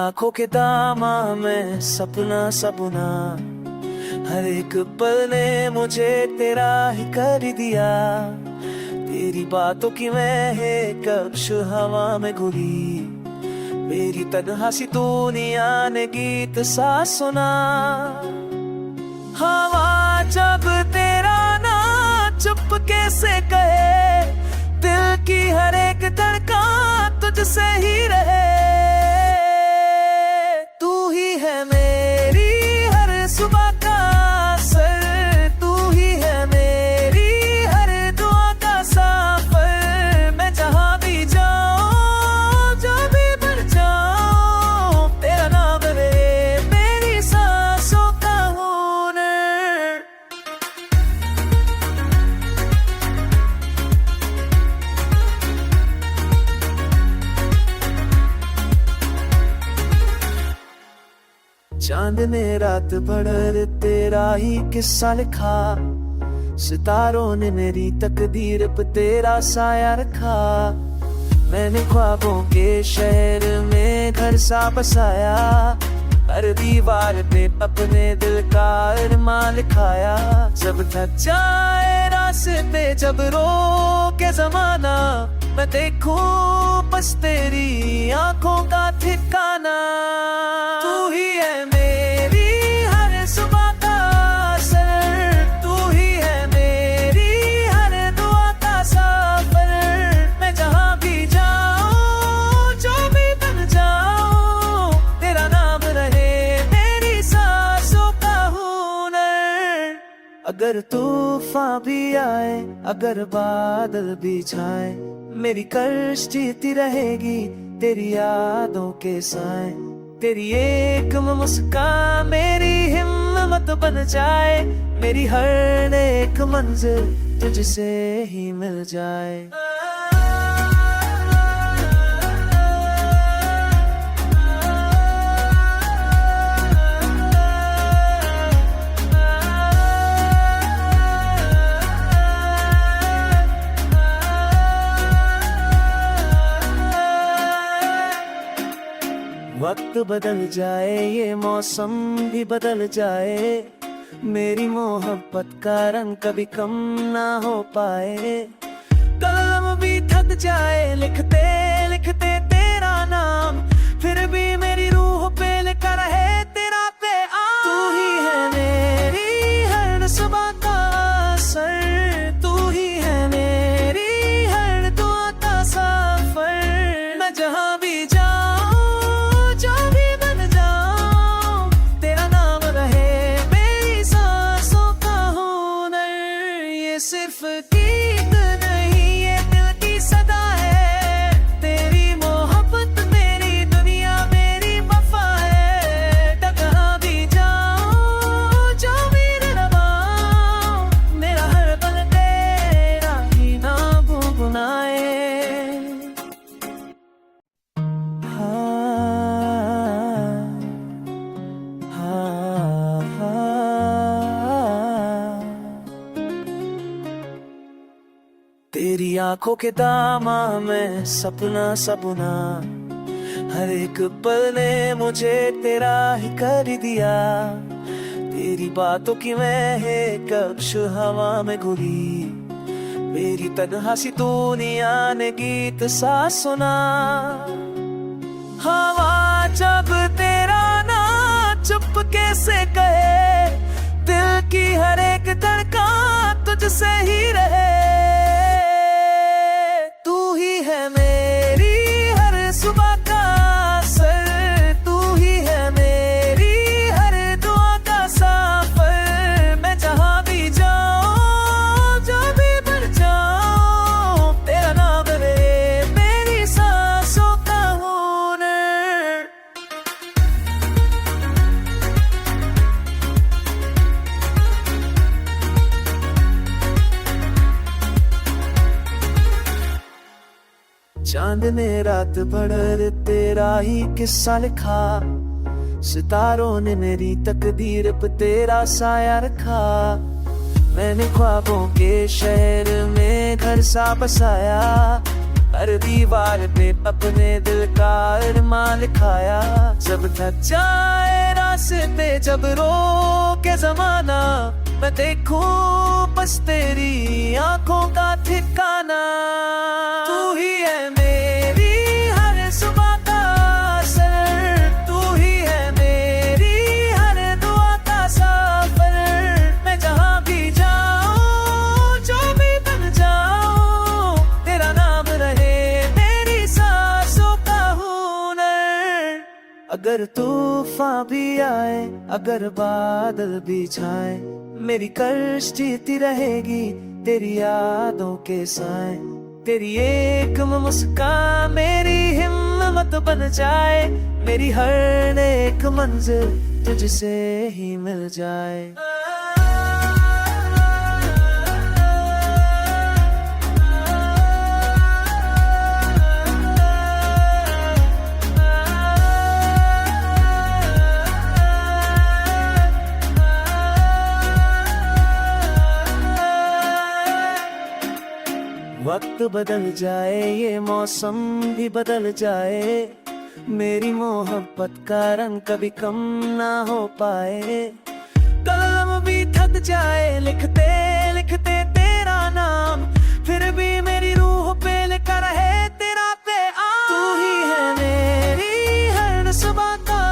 आंखों के दामा में सपना सपना, हर एक पल ने मुझे तेरा ही कर दिया। तेरी बातों की मैं कब्श हवा में घुली, मेरी तन्हासी दुनिया ने गीत सा सुना। हवा जब तेरा ना चुपके से कहे, दिल की हर एक धड़कन तुझसे ही रहे। तू ही है मेरी हर सुबह का सर, तू ही है मेरी हर दुआ का सफर। मैं जहाँ भी जाऊँ, जो भी बन जाऊँ, तेरा नाम रहे मेरी सांसों का हुनर। चांद ने रात भर तेरा ही किस्सा लिखा, सितारों ने मेरी तकदीर पे तेरा साया रखा। मैंने ख्वाबों के शहर में घर सा बसाया, हर दीवार पे अपने दिल का अरमान लिखाया। जब थक जाए रास्ते, जब रोके जमाना, मैं देखूं बस तेरी आंखों का ठिकाना। तू ही है मेरी हर सुबह का असर, तू ही है मेरी हर दुआ का सफर। मैं जहाँ भी जाऊँ, जो भी बन जाऊँ, तेरा नाम रहे मेरी सांसों का हुनर। अगर तूफान भी आए, अगर बादल भी छाए, मेरी कश्ती रहेगी तेरी यादों के साए। तेरी एक मुस्कान मेरी हिम्मत बन जाए, मेरी हर एक मंजिल तुझसे ही मिल जाए। वक्त बदल जाए, ये मौसम भी बदल जाए, मेरी मोहब्बत का रंग कभी कम ना हो पाए। कलम भी थक जाए लिखते लिखते तेरा नाम, फिर भी मेरी रूह पे लिखा रहे तेरा पैगाम। तू ही है मेरी हर सुबह का असर, तू ही है मेरी हर दुआ का सफर। मैं जहाँ भी जाऊँ, जो भी बन जाऊँ, तेरा नाम रहे मेरी सांसों का हुनर। ये सिर्फ गीत नहीं, ये दिल की सदा है, तेरी मोहब्बत मेरी दुनिया मेरी वफा है। जहाँ भी जाऊँ, जो भी रवाऊँ, मेरा हर पल तेरा ही नाम गुनगुनाए। तेरी आंखों के दामा में सपना सपना, हर एक पल ने मुझे तेरा ही कर दिया। तेरी बातों की मैं कब्श हवा में घुली, मेरी तन्हासी दुनिया ने गीत सा सुना। हवा जब तेरा ना चुपके से कहे, दिल की हर एक धड़कन तुझसे ही रहे। तू ही है मेरी हर सुबह का असर, तू ही है मेरी हर दुआ का सफर। मैं जहाँ भी जाऊँ, जो भी बन जाऊँ, तेरा नाम रहे मेरी सांसों का हुनर। चांद ने रात भर तेरा ही किस्सा लिखा, सितारों ने मेरी तकदीर पे तेरा साया रखा। मैंने ख्वाबों के शहर में घर सा बसाया, हर दीवार पे अपने दिल का अरमान लिखाया। जब थक जाए रास्ते, जब रोके जमाना, मैं देखूं बस तेरी आंखों का ठिकाना। तू ही है मेरी हर सुबह का असर, तू ही है मेरी हर दुआ का सफर। मैं जहां भी जाऊं, जो भी बन जाऊं, तेरा नाम रहे मेरी सांसों का हुनर। अगर तूफान भी आए, अगर बादल भी छाए, मेरी कश्ती रहेगी तेरी यादों के साए। तेरी एक मुस्कान मेरी हिम्मत बन जाए, मेरी हर एक मंजिल तुझसे ही मिल जाए। वक्त बदल जाए, ये मौसम भी बदल जाए, मेरी मोहब्बत का रंग कभी कम ना हो पाए। कलम भी थक जाए लिखते लिखते तेरा नाम, फिर भी मेरी रूह पे लिखा रहे तेरा प्यार। तू ही है मेरी हर सुबह का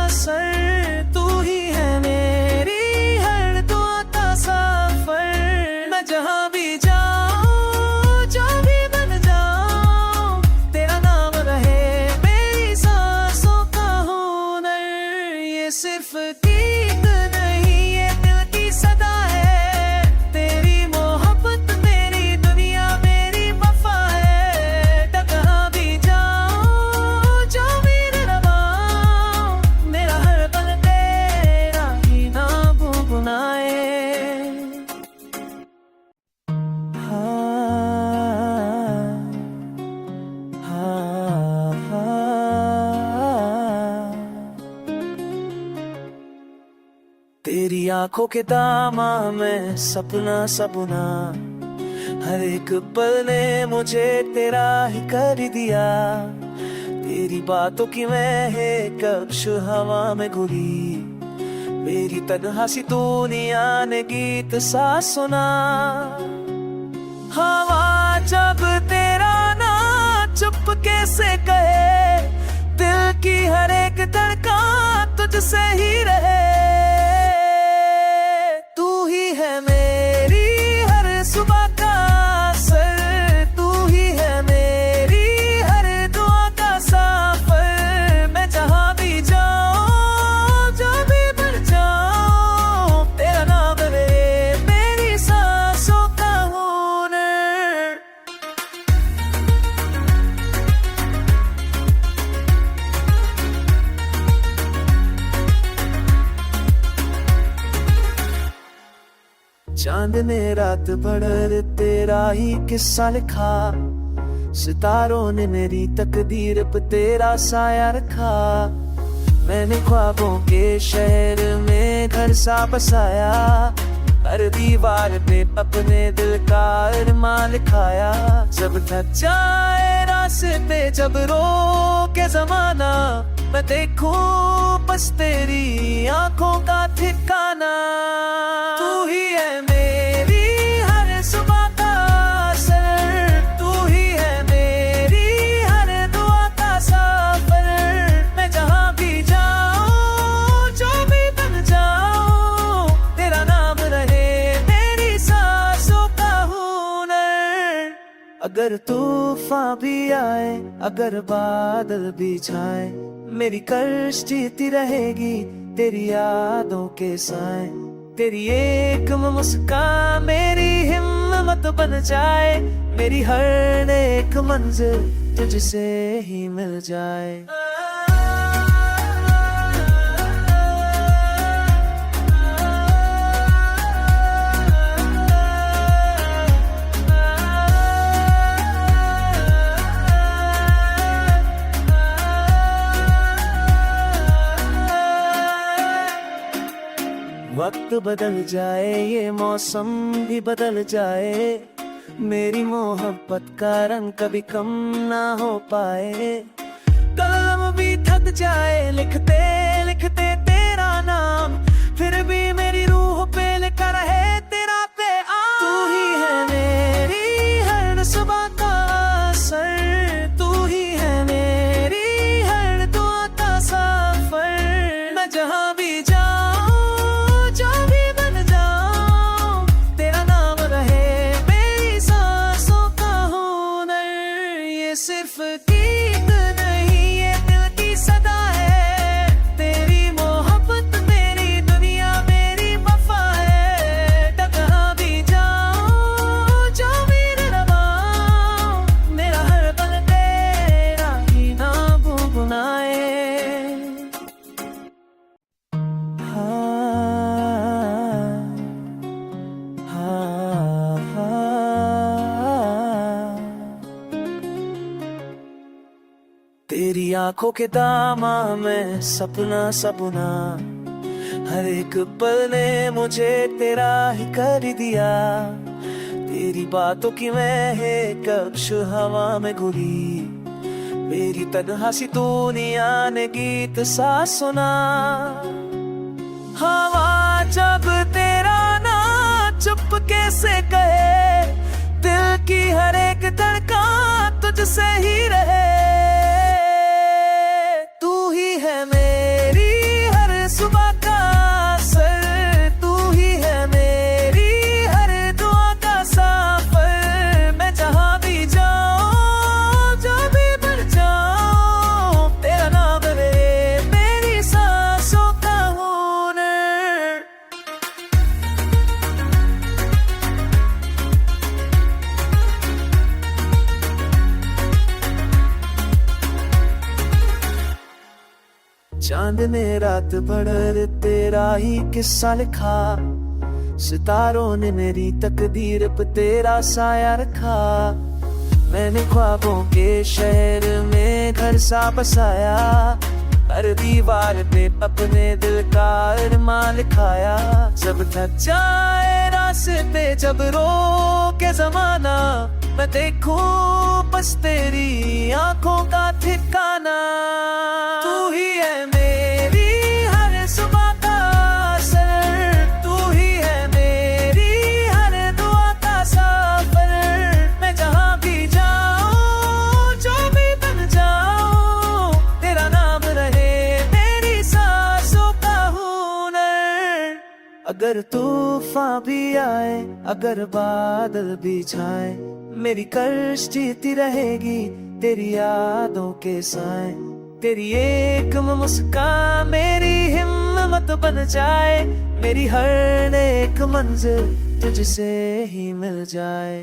असर, तू ही है मेरी हर दुआ का सफर। मैं जहां भी जाऊं, जो भी बन जाऊं, तेरा नाम रहे मेरी सांसों का हुनर। ये सिर्फ गीत नहीं, ये दिल की सदा है, तेरी मोहब्बत मेरी दुनिया मेरी वफा है। कहाँ भी जाऊं, जो भी रवाऊं, मेरा हर पल तेरा ही नाम गुनगुनाए। तेरी आंखों के दामा में सपना सपना, हर एक पल ने मुझे तेरा ही कर दिया। तेरी बातों की महक कब्श हवा में घुली, मेरी तन्हा सी दुनिया ने गीत सा सुना। हवा जब तेरा ना चुपके से कहे, दिल की हर एक धड़कन तुझसे ही रहे। तू ही है मेरी हर सुबह का असर, तू ही है मेरी हर दुआ का सफर। मैं जहां भी जाऊं, जो भी बन जाऊं, तेरा नाम रहे मेरी सांसों का हुनर। चांद ने रात भर तेरा ही किस्सा लिखा, सितारों ने मेरी तकदीर पे तेरा साया रखा। मैंने ख्वाबों के शहर में घर सा बसाया, हर दीवार पे अपने दिल का अरमान लिखाया। जब थक जाए रास्ते, जब रोके जमाना, मैं देखूं बस तेरी आंखों का ठिकाना। तू ही है मेरी हर सुबह का असर, तू ही है मेरी हर दुआ का सफर। मैं जहां भी जाऊं, जो भी बन जाऊं, तेरा नाम रहे मेरी सांसों का हुनर। अगर तूफान भी आए, अगर बादल भी छाए, मेरी कश्ती रहेगी तेरी यादों के साए। तेरी एक मुस्कान मेरी हिम्मत बन जाए, मेरी हर एक मंजिल तुझसे ही मिल जाए। वक्त बदल जाए, ये मौसम भी बदल जाए, मेरी मोहब्बत का रंग कभी कम ना हो पाए। कलम भी थक जाए लिखते लिखते तेरा नाम, फिर भी मेरी रूह पे लिखा रहे तेरा पैगाम। तू ही है मेरी हर सुबह का असर, तू ही है मेरी हर दुआ का सफर। मैं जहाँ भी जाऊँ जो भी बन जाऊँ, तेरा नाम रहे मेरी सांसों का हुनर। ये सिर्फ गीत नहीं ये दिल की सदा है, तेरी मोहब्बत मेरी दुनिया मेरी वफा है। जहाँ भी जाऊँ जो भी रवाऊँ, मेरा हर पल तेरा ही नाम गुनगुनाए। तेरी आंखों के दामा में सपना सपना, हर एक पल ने मुझे तेरा ही कर दिया। तेरी बातों की महक कब्श हवा में घुली, मेरी तन्हासी दुनिया ने गीत सा सुना। हवा जब तेरा ना चुपके से कहे, दिल की हर एक धड़कन तुझसे ही रहे। तू ही है मेरी हर सुबह का असर, तू ही है मेरी हर दुआ का सफर। मैं जहाँ भी जाऊँ जो भी बन जाऊँ, तेरा नाम रहे मेरी सांसों का हुनर। चांद ने रात भर तेरा ही किस्सा लिखा, सितारों ने मेरी तकदीर पे तेरा साया रखा। मैंने ख्वाबों के शहर में घर सा बसाया, हर दीवार पे अपने दिल का अरमान लिखाया। जब थक जाए रास्ते जब रोके जमाना, मैं देखूं बस तेरी आंखों का ठिकाना। तू ही है मेरी हर सुबह का असर, तू ही है मेरी हर दुआ का सफर। मैं जहाँ भी जाऊँ जो भी बन जाऊँ, तेरा नाम रहे मेरी सांसों का हुनर। अगर तूफान भी आए अगर बादल भी छाए, मेरी कश्ती रहेगी तेरी यादों के साए। तेरी एक मुस्कान मेरी हिम्मत बन जाए, मेरी हर एक मंजिल तुझसे ही मिल जाए।